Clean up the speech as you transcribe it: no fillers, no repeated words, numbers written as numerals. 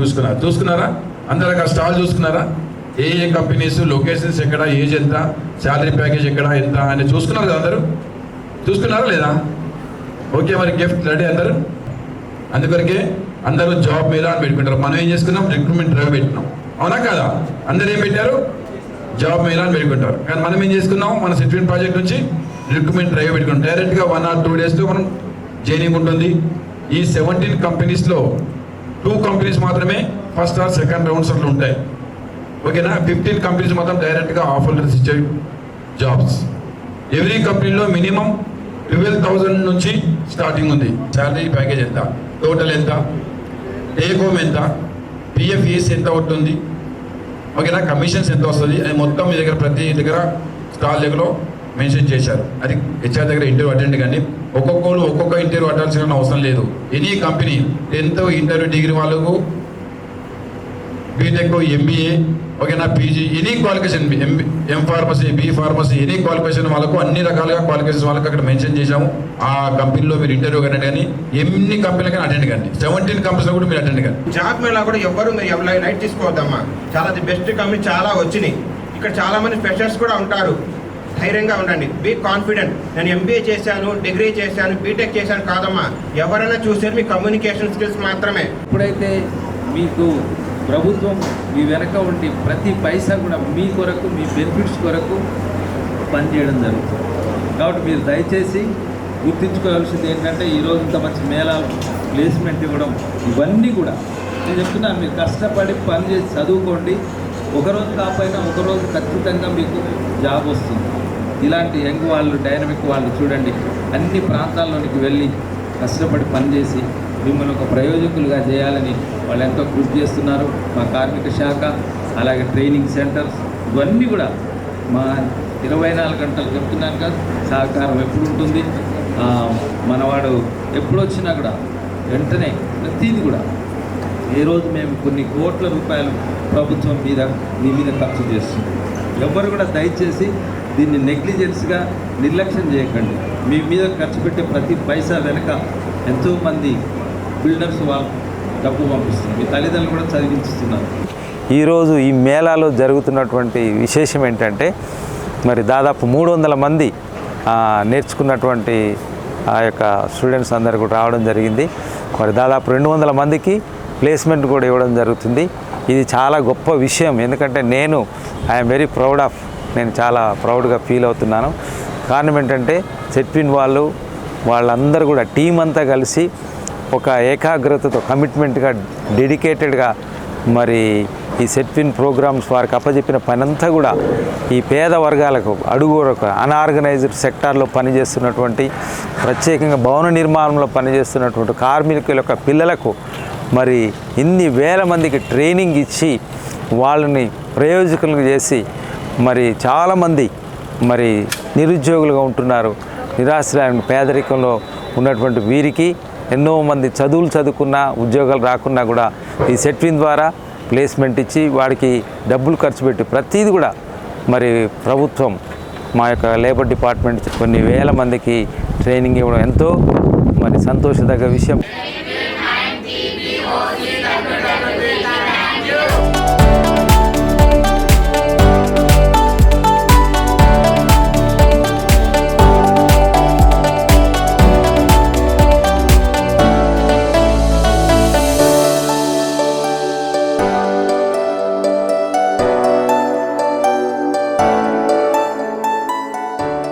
చూసుకున్నారా? అందరు అక్కడ స్టాల్ చూసుకున్నారా? ఏ companies, locations ఎక్కడ, ఏజ్ ఎంత, శాలరీ ప్యాకేజ్ ఎక్కడ, ఎంత అని చూసుకున్నారు కదా? అందరూ చూసుకున్నారా లేదా? ఓకే, మరి గిఫ్ట్ రెడీ అందరూ. అందుకొరకే అందరూ జాబ్ మీద అని పెట్టుకుంటారు. మనం ఏం చేసుకున్నాం? రిక్రూట్మెంట్ డ్రైవ్ పెట్టినాం, అవునా కదా? అందరు ఏం పెట్టారు? జాబ్ మీద అని పెట్టుకుంటారు. కానీ మనం ఏం చేసుకున్నాం? మన సెటిల్మెంట్ ప్రాజెక్ట్ నుంచి రిక్రూట్మెంట్ డ్రైవ్ పెట్టుకున్నాం. డైరెక్ట్గా 1 or 2 daysలో మనం జైనింగ్ ఉంటుంది. ఈ 17 కంపెనీస్లో 2 కంపెనీస్ మాత్రమే ఫస్ట్ ఆర్ సెకండ్ రౌండ్స్ అట్లా ఉంటాయి, ఓకేనా? 15 కంపెనీస్ మాత్రం డైరెక్ట్గా ఆఫర్ లెటర్స్ ఇచ్చే జాబ్స్. ఎవ్రీ కంపెనీలో మినిమం 12,000 నుంచి స్టార్టింగ్ ఉంది. శాలరీ ప్యాకేజ్ ఎంత, టోటల్ ఎంత, టేక్ హోమ్ ఎంత, పిఎఫ్ఈఎస్ ఎంత ఉంటుంది, ఓకేనా? కమిషన్స్ ఎంత వస్తుంది, అది మొత్తం మీ దగ్గర ప్రతి దగ్గర స్టాల్ దగ్గర మెన్షన్ చేశారు. అది హెచ్ఆర్ దగ్గర ఇంటర్వ్యూ అటెండ్ కానీ ఒక్కొక్క ఇంటర్వ్యూ అటెండ్ అవసరం లేదు. Any company 10th interview degree వాళ్ళకు, బీటెక్, ఎంబీఏ, ఓకేనా, PG, any qualification, M pharmacy, B pharmacy, any qualification వాళ్ళకు అన్ని రకాలుగా క్వాలిఫికేషన్ వాళ్ళకి అక్కడ మెన్షన్ చేశాము. ఆ కంపెనీలో మీరు ఇంటర్వ్యూ అటెండ్ కానీ ఎన్ని కంపెనీలు కానీ అటెండ్ కానీ 17 కంపెనీలో కూడా మీరు అటెండ్ కానీ. జాబ్ మీద కూడా ఎవ్వరు మీరు లైట్ తీసుకోవద్దమ్మా. చాలా బెస్ట్ కంపెనీ చాలా వచ్చినాయి. ఇక్కడ చాలా మంది ఫ్రెషర్స్ కూడా ఉంటారు. ధైర్యంగా ఉండండి, బీ కాన్ఫిడెంట్. నేను ఎంబీఏ చేశాను, డిగ్రీ చేశాను, బీటెక్ చేశాను కాదమ్మా. ఎవరైనా చూసేది మీ కమ్యూనికేషన్ స్కిల్స్ మాత్రమే. ఇప్పుడైతే మీకు ప్రభుత్వం మీ వెనక ఉండి ప్రతి పైసా కూడా మీ కొరకు, మీ బెనిఫిట్స్ కొరకు పనిచేయడం జరుగుతుంది. కాబట్టి మీరు దయచేసి గుర్తించుకోవాల్సింది ఏంటంటే, ఈరోజు ఇంత మంచి మేళాలు, ప్లేస్మెంట్ ఇవ్వడం, ఇవన్నీ కూడా నేను చెప్తున్నాను. మీరు కష్టపడి పని చేసి చదువుకోండి. ఒకరోజు కాకపోయినా ఒకరోజు ఖచ్చితంగా మీకు జాబ్ వస్తుంది. ఇలాంటి యంగ్ వాళ్ళు, డైనమిక్ వాళ్ళు చూడండి, అన్ని ప్రాంతాల్లోనికి వెళ్ళి కష్టపడి పనిచేసి మిమ్మల్ని ఒక ప్రయోజకులుగా చేయాలని వాళ్ళు ఎంతో కృషి చేస్తున్నారు. మా కార్మిక శాఖ, అలాగే ట్రైనింగ్ సెంటర్స్, ఇవన్నీ కూడా మా 24 గంటలు చెప్తున్నాను కదా, సహకారం ఎప్పుడు ఉంటుంది. మనవాడు ఎప్పుడు వచ్చినా కూడా వెంటనే ప్రతిదీ కూడా ఈరోజు మేము కొన్ని కోట్ల రూపాయలు ప్రభుత్వం మీద మీ మీద ఖర్చు చేస్తున్నాం. ఎవ్వరు కూడా దయచేసి దీన్ని నెగ్లిజెన్స్గా నిర్లక్ష్యం చేయకండి. మీ మీద ఖర్చు పెట్టే ప్రతి పైసా వెనుక ఎంతోమంది బిల్డర్స్ వాళ్ళు డబ్బు పంపిస్తున్నారు. మీ తల్లిదండ్రులు కూడా చదివిస్తున్నారు. ఈరోజు ఈ మేళాలో జరుగుతున్నటువంటి విశేషం ఏంటంటే, మరి దాదాపు 300 మంది నేర్చుకున్నటువంటి ఆ యొక్క స్టూడెంట్స్ అందరు కూడా రావడం జరిగింది. మరి దాదాపు 200 మందికి ప్లేస్మెంట్ కూడా ఇవ్వడం జరుగుతుంది. ఇది చాలా గొప్ప విషయం. ఎందుకంటే ఐఎమ్ వెరీ ప్రౌడ్ ఆఫ్, నేను చాలా ప్రౌడ్గా ఫీల్ అవుతున్నాను. కారణం ఏంటంటే, సెట్విన్ వాళ్ళందరూ కూడా టీం అంతా కలిసి ఒక ఏకాగ్రతతో, కమిట్మెంట్గా, డెడికేటెడ్గా మరి ఈ సెట్విన్ ప్రోగ్రామ్స్ వారికి అప్పచెప్పిన పనంతా కూడా ఈ పేద వర్గాలకు, అడుగురకు, అన్ఆర్గనైజ్డ్ సెక్టార్లో పనిచేస్తున్నటువంటి, ప్రత్యేకంగా భవన నిర్మాణంలో పనిచేస్తున్నటువంటి కార్మికుల యొక్క పిల్లలకు మరి ఇన్ని వేల మందికి ట్రైనింగ్ ఇచ్చి వాళ్ళని ప్రయోజకులుగా చేసి మరి చాలామంది మరి నిరుద్యోగులుగా ఉంటున్నారు. నిరాశ్రయం, పేదరికంలో ఉన్నటువంటి వీరికి ఎన్నో మంది చదువుకున్నా ఉద్యోగాలు రాకున్నా కూడా ఈ సెట్విన్ ద్వారా ప్లేస్మెంట్ ఇచ్చి వాడికి డబ్బులు ఖర్చు పెట్టి ప్రతిదీ కూడా మరి ప్రభుత్వం, మా యొక్క లేబర్ డిపార్ట్మెంట్ కొన్ని వేల మందికి ట్రైనింగ్ ఇవ్వడం ఎంతో మరి సంతోషదగ్గ విషయం.